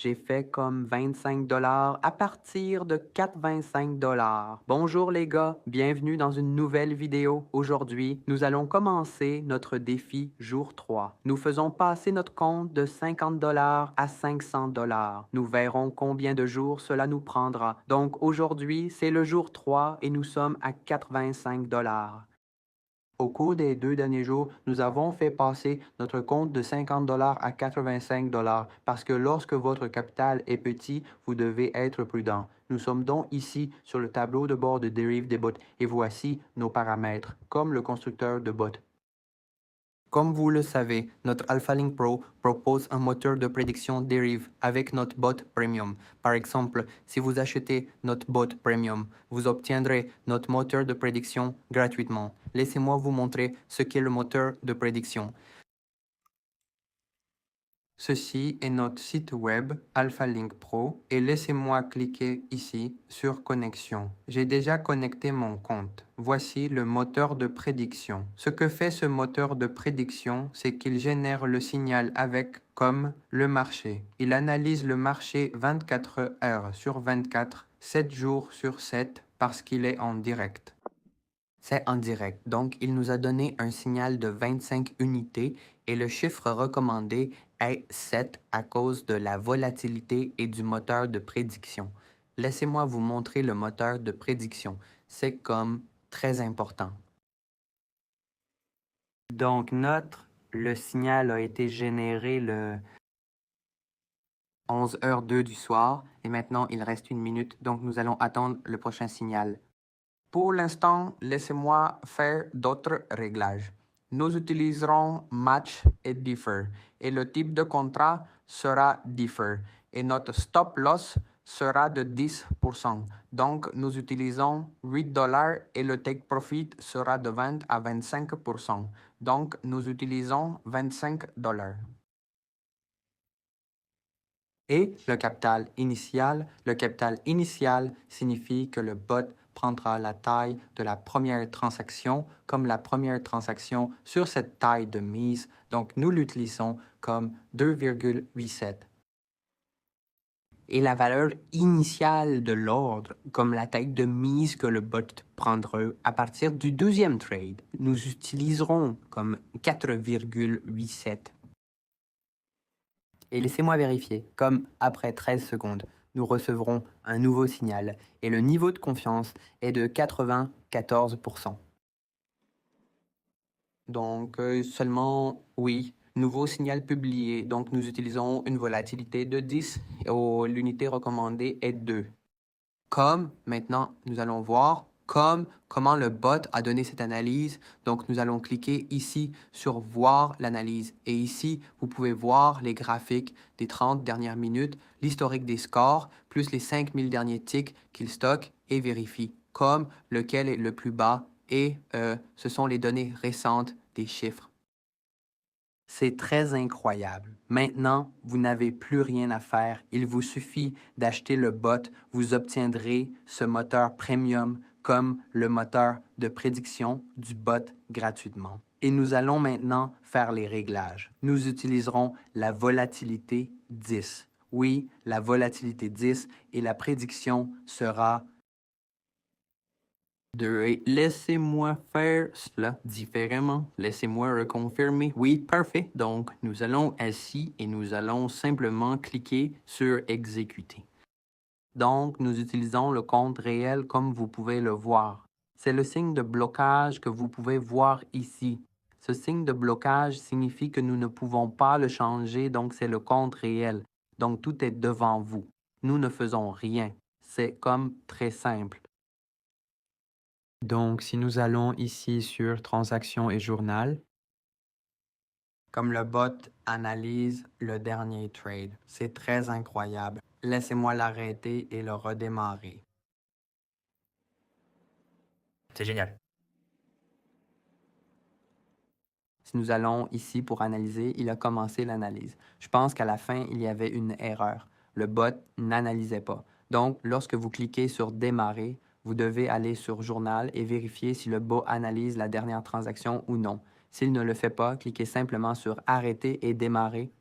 J'ai fait comme 25 $ à partir de 4,25 $. Bonjour les gars, bienvenue dans une nouvelle vidéo. Aujourd'hui, nous allons commencer notre défi jour 3. Nous faisons passer notre compte de 50 $ à 500 $. Nous verrons combien de jours cela nous prendra. Donc aujourd'hui, c'est le jour 3 et nous sommes à 85 $. Au cours des 2 derniers jours, nous avons fait passer notre compte de 50 $ à 85 $ parce que lorsque votre capital est petit, vous devez être prudent. Nous sommes donc ici sur le tableau de bord de dérive des bots et voici nos paramètres, comme le constructeur de bots. Comme vous le savez, notre AlphaLink Pro propose un moteur de prédiction dérive avec notre bot Premium. Par exemple, si vous achetez notre bot Premium, vous obtiendrez notre moteur de prédiction gratuitement. Laissez-moi vous montrer ce qu'est le moteur de prédiction. Ceci est notre site web AlphaLink Pro et laissez-moi cliquer ici sur Connexion. J'ai déjà connecté mon compte. Voici le moteur de prédiction. Ce que fait ce moteur de prédiction, c'est qu'il génère le signal avec comme le marché. Il analyse le marché 24 heures sur 24, 7 jours sur 7 parce qu'il est en direct. C'est en direct, donc il nous a donné un signal de 25 unités et le chiffre recommandé est 7 à cause de la volatilité et du moteur de prédiction. Laissez-moi vous montrer le moteur de prédiction. C'est comme très important. Donc le signal a été généré le 11h02 du soir et maintenant il reste 1 minute, donc nous allons attendre le prochain signal. Pour l'instant, laissez-moi faire d'autres réglages. Nous utiliserons Match et Differ et le type de contrat sera Differ et notre stop loss sera de 10%. Donc, nous utilisons 8 $ et le take profit sera de 20 à 25%. Donc, nous utilisons 25 $. Et le capital initial signifie que le bot prendra la taille de la première transaction comme la première transaction sur cette taille de mise. Donc, nous l'utilisons comme 2,87. Et la valeur initiale de l'ordre, comme la taille de mise que le bot prendra à partir du deuxième trade, nous utiliserons comme 4,87. Et laissez-moi vérifier, comme après 13 secondes, nous recevrons un nouveau signal et le niveau de confiance est de 94%. Donc, seulement, oui, nouveau signal publié. Donc, nous utilisons une volatilité de 10 et l'unité recommandée est 2. Comme maintenant, nous allons voir comment le bot a donné cette analyse. Donc, nous allons cliquer ici sur voir l'analyse. Et ici, vous pouvez voir les graphiques des 30 dernières minutes, l'historique des scores, plus les 5000 derniers ticks qu'il stocke et vérifie, comme lequel est le plus bas. Et ce sont les données récentes des chiffres. C'est très incroyable. Maintenant, vous n'avez plus rien à faire. Il vous suffit d'acheter le bot. Vous obtiendrez ce moteur premium comme le moteur de prédiction du bot gratuitement. Et nous allons maintenant faire les réglages. Nous utiliserons la volatilité 10. Oui, la volatilité 10 et la prédiction sera laissez-moi faire cela différemment. Laissez-moi reconfirmer. Oui, parfait. Donc, nous allons ici et nous allons simplement cliquer sur exécuter. Donc, nous utilisons le compte réel comme vous pouvez le voir. C'est le signe de blocage que vous pouvez voir ici. Ce signe de blocage signifie que nous ne pouvons pas le changer, donc c'est le compte réel. Donc, tout est devant vous. Nous ne faisons rien. C'est comme très simple. Donc, si nous allons ici sur Transactions et Journal, comme le bot analyse le dernier trade, c'est très incroyable. Laissez-moi l'arrêter et le redémarrer. C'est génial. Si nous allons ici pour analyser, il a commencé l'analyse. Je pense qu'à la fin, il y avait une erreur. Le bot n'analysait pas. Donc, lorsque vous cliquez sur Démarrer, vous devez aller sur Journal et vérifier si le bot analyse la dernière transaction ou non. S'il ne le fait pas, cliquez simplement sur Arrêter et démarrer